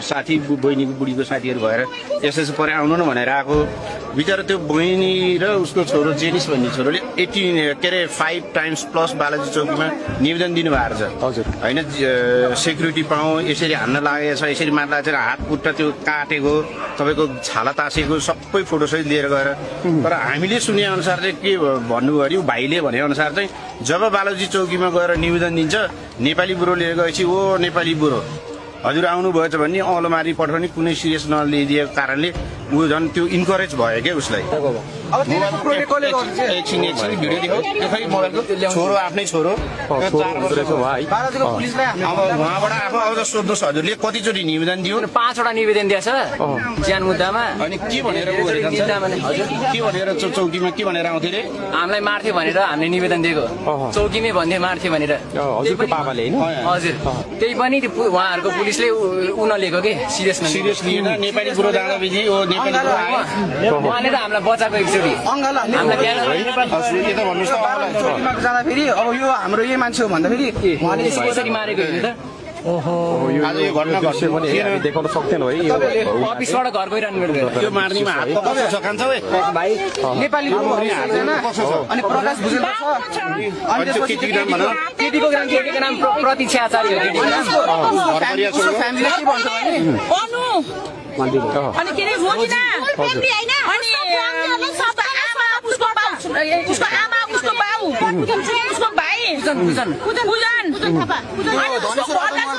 साथी बहिनीको बुढीको साथीहरू भएर यसो परे आउनु न भनेर आएको बिचरा त्यो बहिनी र उसको छोरो जेनिस भन्ने छोरोले 18 के अरे 5 टाइम्स प्लस बालाजी चौकीमा निवेदन दिनुभएको छ हजुर होइन सेक्युरिटी पाउँ यसरी हान्न लागेको छ यसरी मार्दा चाहिँ हात खुट्टा त्यो काटेको तपाईँको छाला तासेको सबै फोटोसहित लिएर गएर तर हामीले सुने अनुसार चाहिँ के भन्नुभयो अरे भाइले भने अनुसार चाहिँ जब बालाजी चौकीमा गएर निवेदन दिन्छ नेपाली बुढो लिएर गएपछि ओ नेपाली बुढो हजुर आउनुभएछ भने अलमारी पठाउने कुनै सिरियस नलिदिएको कारणले ऊ झन् त्यो इन्करेज भयो क्या उसलाई छोरो आफ्नै छोरो उहाँबाट आफू आउँदा सोध्नुहोस् हजुरले कतिचोटि निवेदन दियो 5 वटा निवेदन दिएछ ज्यान मुद्दामा अनि के भनेर के भनेर चौकीमा के भनेर आउँथ्यो रे हामीलाई मार्थ्यो भनेर हामीले निवेदन दिएको चौकीमै भन्थे मार्थ्यो भनेर हजुरको पापाले हैन हजुर त्यही पनि उहाँहरूको पुलिसले नलिएको के सिरियस लिएर नेपाली बुढो जाँदा बिजी ओ नेपाली बुढो आयो उहाँले त हामीलाई बचाएको एकचोटि जाँदाखेरि अब यो हाम्रो यही मान्छे हो भन्दाखेरि उहाँले यसरी मारेको हेर्नु त आज यो घटना घट्यो भने हामी देखाउन सक्दैनौ है यो अफिसबाट घर गइरहनु यो मार्नीमा हात कसो छ कान्छ भाइ नेपाली अनि प्रकाश भुजेल छ अनि त्यो केटीको नाम भन केटीको नाम प्रतीक्षा आचार्य हो उसको फ्यामिलीले के भन्छ भने अनि के रे रोकिना फ्यामिली हैन अनि उसको आमा उसको बाउ उसको भाइ बुझन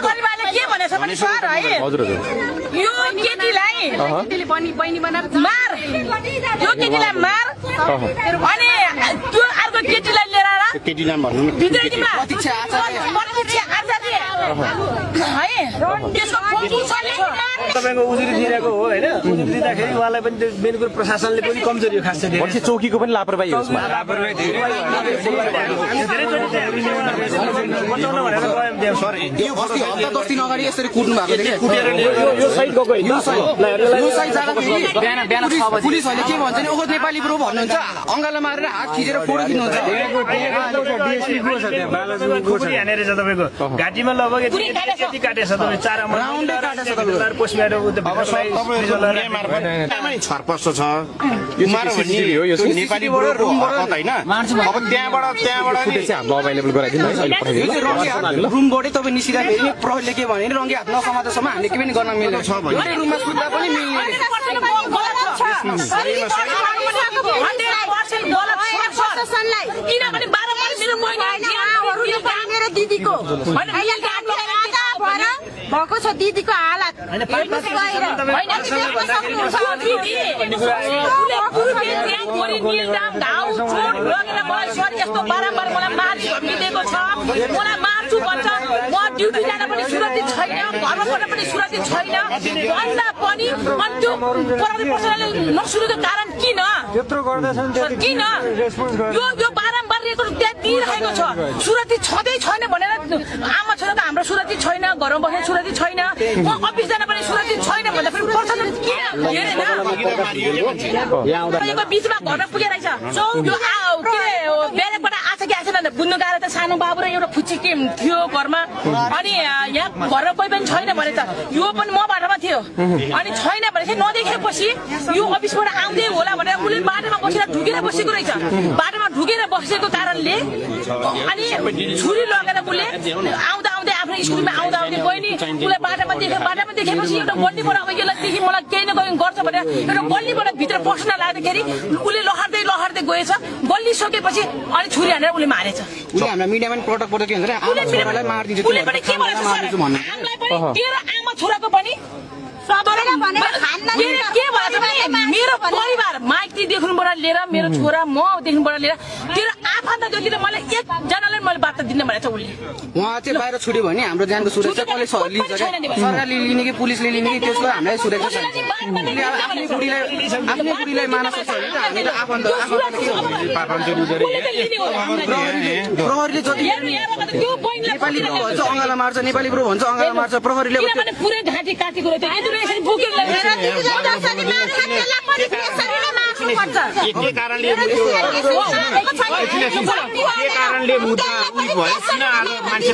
परिवारले के भनेछ भने सर है हजुर हजुर यो केटीलाई बहिनी बनाएर मार यो केटीलाई मार अनि त्यो अर्को केटीलाई लिएर आएर केटी नाम भन्नु भित्रैमा प्रतीक्षा आचार्य है त्यसको फोटो छ तपाईको उजुरी दिएको हो हैन उजुरी दिँदाखेरि उहाँलाई पनि मेन कुरो प्रशासनले पनि कमजोरी खास छ भन्छ चौकीको पनि लापरवाही हो यसमा लापरवाही बचाउन भनेर गयो सर यो अस्ति हप्ता 10 दिन अगाडि यसरी कुट्नु भएको देखि कुटेर यो साइड गएको यो साइड जाँदाखेरि बिहान 6 बजे पुलिसहरूले के भन्छ नि ओहो नेपाली ब्रो भन्नुहुन्छ अङ्गालो मारेर हात खिचेर फोटो दिनुहुन्छ डिएसपी को छ त्यहाँ बालाजुको को छ यहाँनेर छ तपाईको घाटीमा लगभग यति काटेछ तपाई 4 राउन्डै काटेछ तपाईको पोस्टमार्टम उते छरपस्ट छ यो मार भन्ने नेपाली बुढो हकत हैन अब त्यहाँबाट फुटेज चाहिँ हाम्रो अवेलेबल गराइदिनु है अहिले पठाइदिनु रुमबाटै तपाईँ निस्किँदाखेरि प्रहरीले के भने रङ्गे हात नसमातेसम्म हामीले के पनि गर्न मिल्दैन छ भने रुममा सुत्दा पनि मिल्दैन किनभने बारम्बार मेरो दिदीको भएको छ दिदीको हालत यस्तो बारम्बार मलाई मार्छु धम्किदिएको छ मलाई मार्छु भन्छ म ड्युटी जान पनि सुरक्षित छैन घरमा बस्न पनि सुरक्षित छैन भन्दा पनि अनि त्यो प्रहरी प्रशासनले नसुनेको कारण किन किन यो बारम्बार रेकर्ड त्यहाँ दिइरहेको छ सुरक्षित छँदै छैन भनेर आमा छोरा त हाम्रो सुरक्षित छैन घरमा बस्ने सुरक्षित छैन म अफिस जान पनि सुरक्षित छैन भन्दा फेरि प्रशासन किन हेरेन बिचमा घर पुगेर रहेछ बेरेकबाट आछ कि आएन बुझ्नु गाह्रो त सानो बाबु र एउटा फुच्ची के थियो घरमा अनि यहाँ घरमा कोही पनि छैन भने त यो पनि म बाटोमा थियो अनि छैन भने चाहिँ नदेखेपछि यो अफिसबाट आउँदै होला भनेर उसले बाटोमा बसेर ढुकेर बसेको रहेछ बाटोमा ढुकेर बसेको कारणले अनि छुरी लगेर उसले आउँदा आउँदै आफ्नो स्कुलमा आउँदा आउँदै बहिनी उसलाई बाटोमा देखेपछि एउटा गल्लीबाट अब यसलाई देखि मलाई केही न केही गर्छ भनेर एउटा गल्लीबाट भित्र पस्न लाग्दाखेरि उसले लहर्दै गएछ गल्ली सकेपछि अनि छुरी हानेर उसले मारेछ उसले हामीलाई मिडियामा प्रडक्ट के भन्छ आमालाई मारिदिन्छ उसले पनि के भन्छ हामीलाई पनि तेरो आमा छोराको पनि मेरो परिवार माइतीदेखिबाट लिएर मेरो छोरा मदेखिबाट लिएर तेरो आफन्तदेखि त मलाई एकजनाले मैले बार्ता दिन्न भनेको छ उसले उहाँ चाहिँ बाहिर छुट्यो भने हाम्रो ज्यानको सुरक्षा कसले लिन्छ सरकारले लिने कि पुलिसले लिने कि त्यसको हामीलाई सुरक्षा छैन आफ्नै बुढीलाई मार्न सक्छ भने त हामी त प्रहरीले जति नेपाली ब्रो भन्छ अङ्गाला मार्छ नेपाली ब्रो भन्छ अङ्गाला मार्छ प्रहरीले पुरै घाँटी काटेको रहेछ के कारणले मुद्दा भयो किन मान्छे